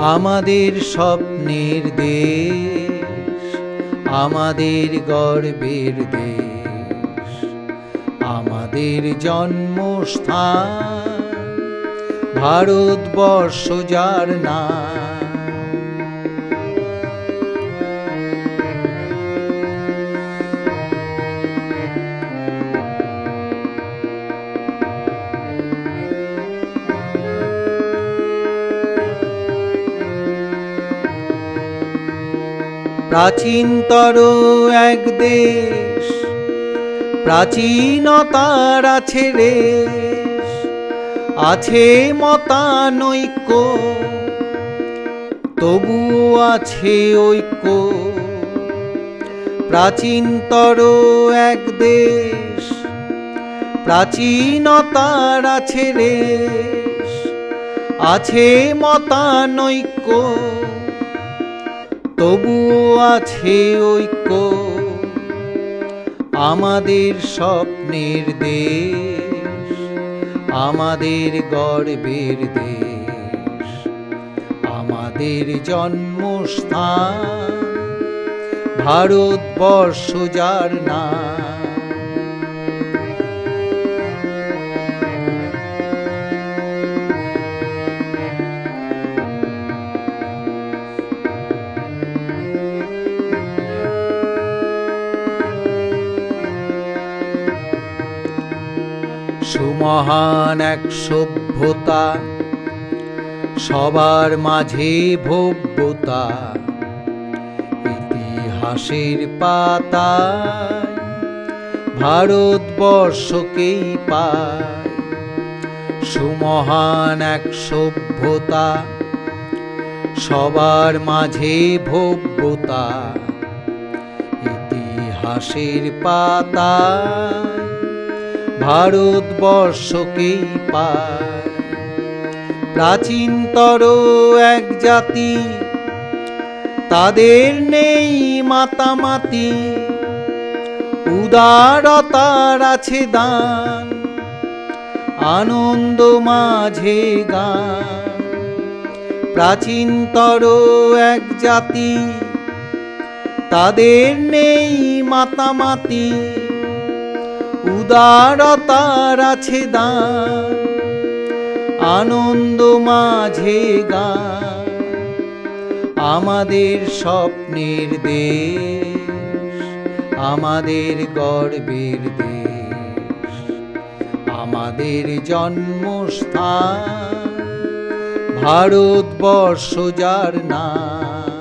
আমাদের স্বপ্নের দেশ, আমাদের গর্বের দেশ, আমাদের জন্মস্থান ভারতবর্ষ যার নাম। প্রাচীনতর এক দেশ, প্রাচীনতার আছে রেশ, আছে মতানৈক্য, তবুও আছে ঐক্য। প্রাচীনতর এক দেশ, প্রাচীনতার আছে রেশ, আছে মতানৈক্য, তবুও আছে ঐক্য। আমাদের স্বপ্নের দেশ, আমাদের গর্বের দেশ, আমাদের জন্মস্থান ভারতবর্ষ যার নাম। সুমহান এক সভ্যতা, সবার মাঝে ভব্যতা, ইতিহাসের পাতায় ভারতবর্ষকেই পায়। সুমহান এক সভ্যতা, সবার মাঝে ভব্যতা, ইতিহাসের পাতায় ভারতবর্ষকেই পায়। প্রাচীনতর এক জাতি, তাদের নেই মাতামাতি, উদারতার আছে দান, আনন্দ মাঝে গান। প্রাচীনতর এক জাতি, তাদের নেই মাতামাতি, উদারতার আছে দান, আনন্দ মাঝে গান। আমাদের স্বপ্নের দেশ, আমাদের গর্বের দেশ, আমাদের জন্মস্থান ভারতবর্ষ যার নাম।